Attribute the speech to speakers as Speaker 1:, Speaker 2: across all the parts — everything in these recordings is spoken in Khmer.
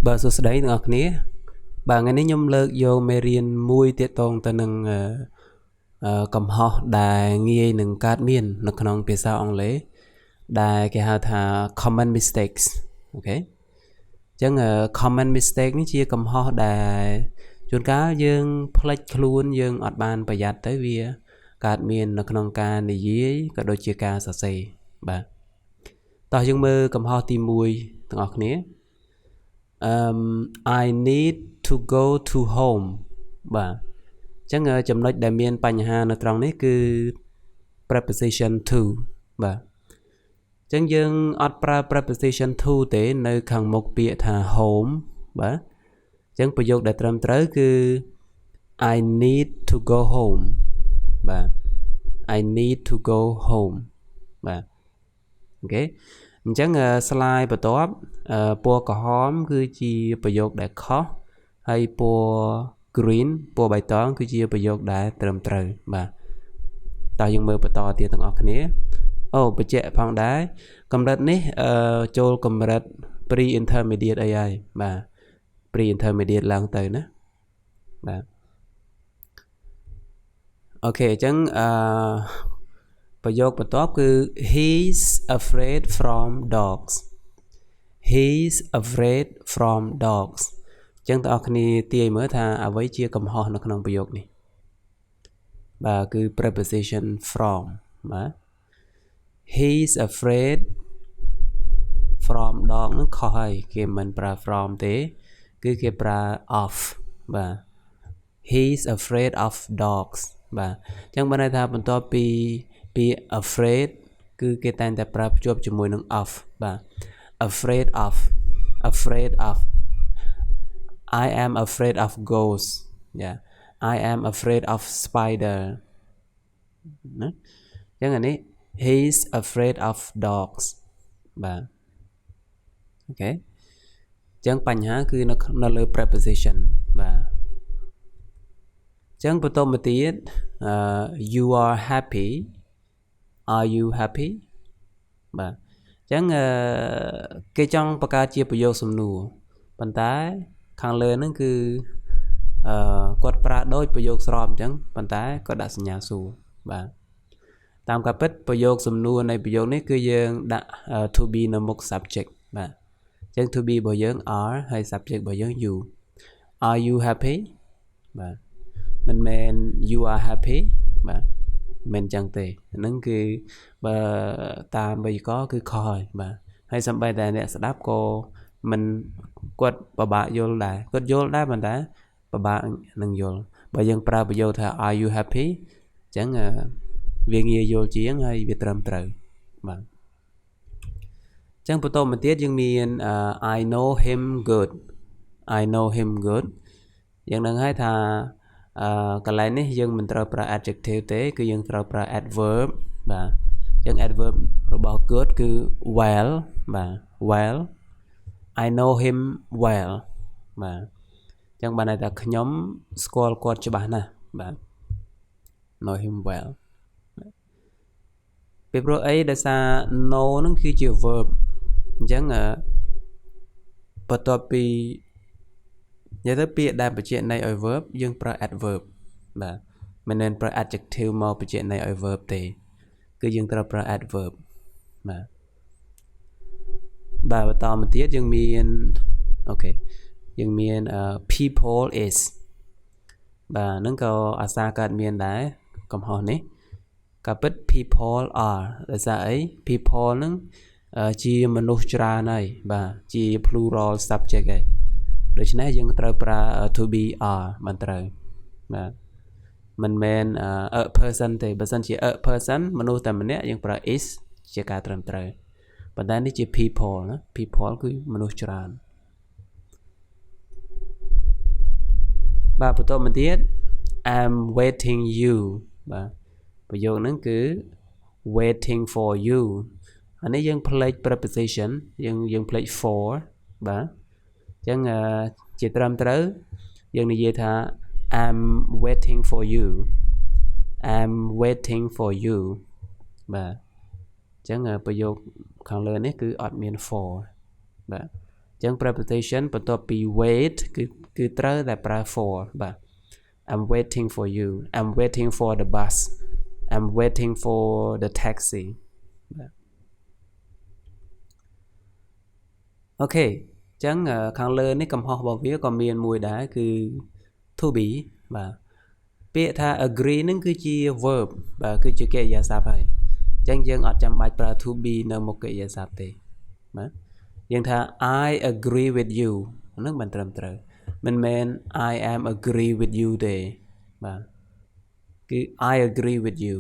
Speaker 1: បើសួស្តីទាំងអស់គ្នាបាទថ្ងៃនេះខ្ញុំលើកយកមេរៀនមួយទាក់ទងទៅនឹងកំហុសដែលងាយនឹងកើតមាននៅក្នុងភាសាអង់គ្លេសដែលគេហៅថា common mistakes អូខេអញ្ចឹង common mistake នេះជាកំហុសដែលជួនកាលយើងផ្លិចខ្លួនយើងអត់បានប្រយ័ត្នទៅវាកើតមាននៅក្នុងការនិយាយក៏ដូចជាការសរសេរបាទតោះយើងមើលកំហុសទី1ទាំងអស់គ្នាI need to go to home បាទអញ្ចឹងចំណុចដែលមានបញ្ហានៅត្រង់នេះគឺ preposition to បាទអញ្ចឹងយើងអត់ប្រើ preposition to ទេនៅខាងមុខពាក្យថា home បាទអញ្ចឹងប្រយោគដែលត្រឹមត្រូវគឺ I need to go home បាទ I need to go home បាទអូខេអញ្ចឹងslide បន្ទាប់ពណ៌ក្រហមគឺជាប្រយោគដែលខុសហើយពណ៌ green ពណ៌បៃតងគឺជាប្រយោគដែលត្រឹមត្រូវបាទតោះយើងមើលបន្តទៀតទាំងអស់គ្នាបញ្ជាក់ផងដែរកម្រិតនេះចូលកម្រិត pre intermediate អីហើយបាទ pre intermediate ឡើងទៅណាបាទអូខេអញ្ចឹងប្រយោគបន្ទាប់គឺ he's afraid from dogs he's afraid from dogs អញ្ចឹងបងប្អូនគ្នាទាយមើលថាអ្វីជាកំហុសនៅក្នុងប្រយោគនេះបាទគឺ preposition from បាទ he's afraid from dog នឹងខុសហើយគេមិនប្រើ from ទេគឺគេប្រើ of បាទ he's afraid of dogs បាទអញ្ចឹងបានន័យថាបន្ទាប់ពីពាក្យ afraid គឺគេតែងតែប្រើភ្ជាប់ជាមួយនឹង of បាទ afraid of I am afraid of ghosts I am afraid of spider ណាអញ្ចឹងអានេះ he's afraid of dogs បាទអូខេអញ្ចឹងបញ្ហាគឺនៅលើ preposition បាទអញ្ចឹងបន្តមកទៀត you are happy are you happy បាទអញ្ចឹងគេចង់បង្កើតជាប្រយោគសំណួរប៉ុន្តែខាងលើហ្នឹងគឺគាត់ប្រើដូចប្រយោគស្របអញ្ចឹងប៉ុន្តែគាត់ដាក់សញ្ញាសួរបាទតាមការពិតប្រយោគសំណួរនៃប្រយោគនេះគឺយើងដាក់ to be នៅមុខ subject បាទអញ្ចឹង to be របស់យើង are ហើយ subject របស់យើង you are you happy បាទមិនមែន you are happy បាទមិនចឹងទេហ្នឹងគឺបើតាមវេយ្យាករណ៍គឺខុសហើយបាទហើយសូម្បីតែអ្នកស្ដាប់ក៏មិនគាត់ពិបាកយល់ដែរគាត់យល់ដែរប៉ុន្តែពិបាកនឹងយល់បើយើងប្រើប្រយោគថា are you happy អញ្ចឹងវាងាយយល់ជាងហើយវាត្រឹមត្រូវបាទអញ្ចឹងបន្តមកទៀតយើងមាន I know him good យើងនឹងឲ្យថាកន្លែងនេះយើងមិនត្រូវប្រើ adjective ទេគឺយើងត្រូវប្រើ adverb បាទអញ្ចឹង adverb របស់ good គឺ well បាទ well I know him well បាទអញ្ចឹងបានន័យថាខ្ញុំស្គាល់គាត់ច្បាស់ណាស់បាទ know him well ពីព្រោះអីដោយសារ know ហ្នឹងគឺជា verb អញ្ចឹងបន្ទាប់ពីនិយាយទៅពាក្យដែលបញ្ជាក់ន័យឲ្យ verb យើងប្រើ adverb បាទមិនមែនប្រើ adjective មកបញ្ជាក់ន័យឲ្យ verb ទេគឺយើងត្រូវប្រើ adverb បាទបន្តមកទៀតយើងមានអូខេយើងមាន people is បាទហ្នឹងក៏អាសាកើតមានដែរកំហុសនេះក៏ពិត people are ដោយសារអី people ហ្នឹងជាមនុស្សច្រើនហើយបាទជា plural subject ហើយដូច្នេះយើងត្រូវប្រើ to be are បានត្រូវបាទមិនមែន a person ទេបើសិនជា a person មនុស្សតែម្នាក់យើងប្រើ is ជាការត្រឹមត្រូវប៉ុន្តែនេះជា people ណា people គឺមនុស្សច្រើនបាទបន្តមកទៀត I'm waiting you បាទប្រយោគហ្នឹងគឺ waiting for you អានេះយើងផ្លេច preposition យើងផ្លេច for បាទអញ្ចឹងជាត្រឹមត្រូវយើងនិយាយថា I'm waiting for you បាទអញ្ចឹងប្រយោគខាងលើនេះគឺអត់មាន for បាទ ចឹង preposition បន្ទាប់ពី wait គឺត្រូវតែប្រើ for បាទ I'm waiting for you I'm waiting for the bus I'm waiting for the taxi បាទអូខេចឹងខាងលើនេះកំហុសរបស់វាក៏មានមួយដែរគឺ to be បាទពាក្យថា agree នឹងគឺជា verb បាទគឺជាកិរិយាសព្ទហើយចឹងយើងអត់ចាំបាច់ប្រើ to be នៅមុខកិរិយាសព្ទទេបាទយើងថា I agree with you ហ្នឹងមិនត្រឹមត្រូវមិនមែន I am agree with you ទេបាទគឺ I agree with you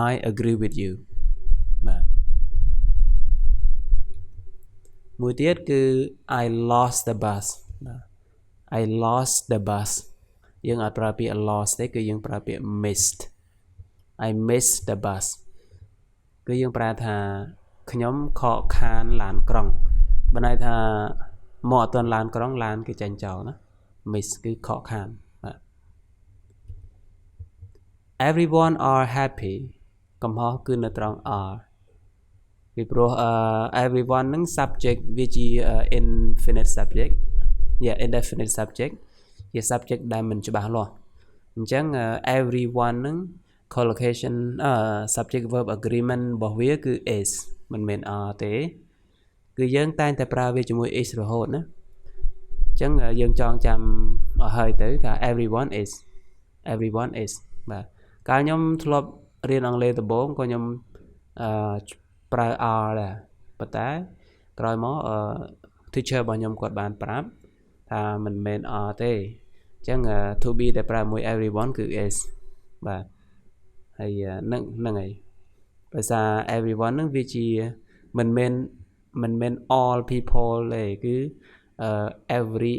Speaker 1: I agree with you បាទមួយទៀតគឺ I lost the bus បាទ I lost the bus យើងអត់ប្រើពាក្យ lost ទេគឺយើងប្រើពាក្យ missed I missed the bus គឺយើងប្រើថាខ្ញុំខកខានឡានក្រុងបើន័យថាមកអត់ទាន់ឡានក្រុងឡានគេចាញ់ចោលណា miss គឺខកខានបាទ everyone are happy កំហុសគឺនៅត្រង់ are ពីព្រោះeveryone ហ្នឹង subject វាជា infinite subject indefinite subject ជា subject ដែលមិនច្បាស់លាស់អញ្ចឹង everyone ហ្នឹង collocation subject verb agreement របស់វាគឺ is មិនមែន are ទេគឺយើងតែងតែប្រើវាជាមួយ is រហូតណាអញ្ចឹងយើងចងចាំអស់ហើយទៅថា everyone is បាទកាលខ្ញុំធ្លាប់រៀនអង់គ្លេសដំបូងក៏ខ្ញុំប្រើ are ដែរប៉ុន្តែក្រោយមក teacher របស់ខ្ញុំគាត់បានប្រាប់ថាមិនមែន are ទេអញ្ចឹង to be ដែលប្រើមួយ everyone គឺ is បាទហើយនឹងហើយភាសា everyone ហ្នឹងវាជាមិនមែន all people ទេគឺ every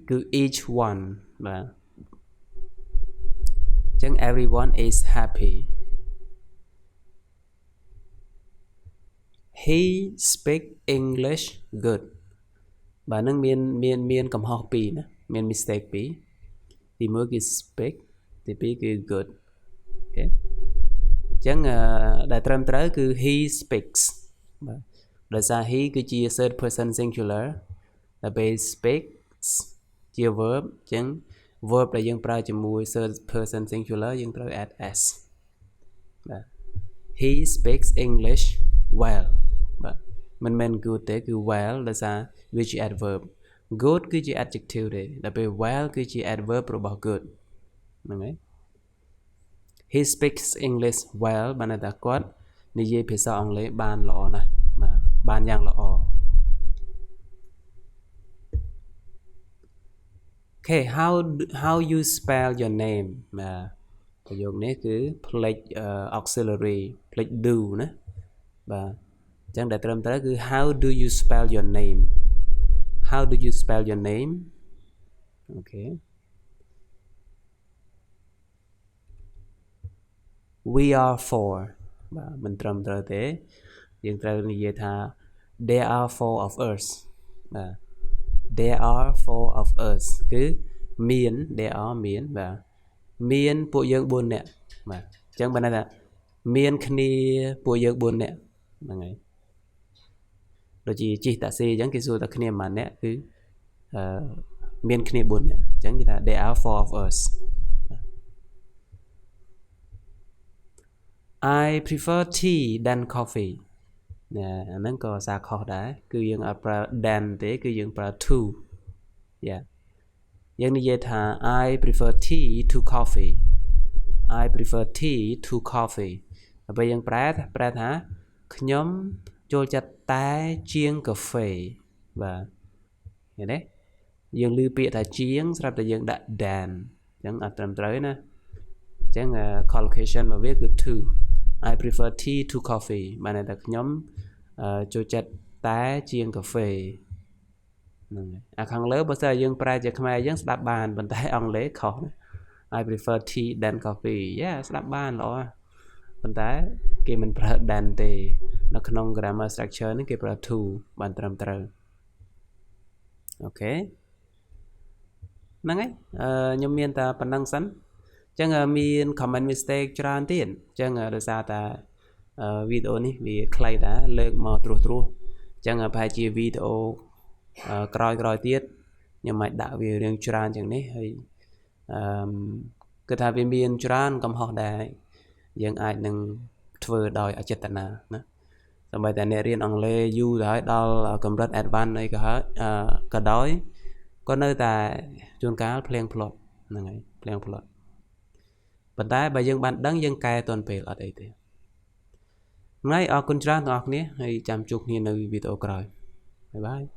Speaker 1: គឺ each one បាទអញ្ចឹង everyone is happy he speak English good បាទនឹងមានកំហុសពីរណាមាន mistake ពីរទីមួយគឺ speak ទីពីរគឺ good អូខេអញ្ចឹងដែលត្រឹមត្រូវគឺ he speaks បាទដោយសារ he គឺជា third person singular ដែលពេល speaks ជា verb អញ្ចឹង verb ដែលយើងប្រើជាមួយ third person singular យើងត្រូវ add s បាទ he speaks English well បាទមិនមែន good ទេគឺ well ដោយសារវាជា adverb good គឺជា adjective ទេដល់ពេល well គឺជា adverb របស់ good ហ្នឹងហើយ he speaks English well បានន័យថាគាត់និយាយភាសាអង់គ្លេសបានល្អណាស់បាទបានយ៉ាងល្អ Okay how you spell your name បាទប្រយោគនេះគឺផ្លេច auxiliary ផ្លេច do ណាបាទអញ្ចឹងដែលត្រឹមត្រូវគឺ how do you spell your name how do you spell your name okay we are four បាទមិនត្រឹមត្រូវទេយើងត្រូវនិយាយថា there are four of us បាទ there are four of us គឺមាន there are មានបាទមានពួកយើង4នាក់បាទអញ្ចឹងបានថាមានគ្នាពួកយើង4នាក់ហ្នឹងហើយដូចជាជិះតាក់ស៊ីអញ្ចឹងគេសួរថាគ្នាប៉ុន្មាននាក់គឺមានគ្នា4នាក់អញ្ចឹងគេថា there are four of us I prefer tea than coffee ណាអាហ្នឹងក៏សារខុសដែរគឺយើងអត់ប្រើ than ទេគឺយើងប្រើ to យើងនិយាយថា I prefer tea to coffee I prefer tea to coffee ហើយពេលយើងប្រែថាខ្ញុំចូលចិត្តតែជាងកាហ្វេបាទឃើញទេយើងឮពាក្យថាជាងស្រាប់តែយើងដាក់ than អញ្ចឹងអត់ត្រឹមត្រូវណាអញ្ចឹង collocation របស់វាគឺ to I prefer tea to coffee បានន័យថាខ្ញុំចូលចិត្តតែជាងកាហ្វេហ្នឹងហើយអាខាងលើបើសិនយើងប្រែជាខ្មែរយើងស្ដាប់បានប៉ុន្តែអង់គ្លេសខុស I prefer tea than coffee ស្ដាប់បានល្អប៉ុន្តែគេមិនប្រើ than ទេនៅក្នុង grammar structure នេះគេប្រើ to បានត្រឹមត្រូវអូខេហ្នឹងហើយខ្ញុំមានតែប៉ុណ្្នឹងសិនអញ្ចឹងមាន comment mistake ច្រើនទៀតអញ្ចឹងដោយសារតែវីដេអូនេះវាខ្លីដែរលើកមកត្រួសអញ្ចឹងប្រហែលជាវីដេអូ ក្រោយទៀតខ្ញុំអាចដាក់វារឿងច្រើនជាងនេះហើយគឺថាវាមានច្រើនកំហុសដែរយើងអាចនឹងធ្វើដោយអចេតនាណាសូម្បីតែអ្នករៀនអង់គ្លេសយូរទៅហើយដល់កម្រិត advanced អីក៏ដោយក៏នៅតែជួនកាលភ្លៀងផ្លត់ហ្នឹងហើយភ្លៀងផ្លត់ប៉ុន្តែបើយើងបានដឹងយើងកែទាន់ពេលអត់អីទេថ្ងៃអរគុណច្រើនបងប្អូនគ្នាហើយចាំជួបគ្នានៅវីដេអូក្រោយបាយបាយ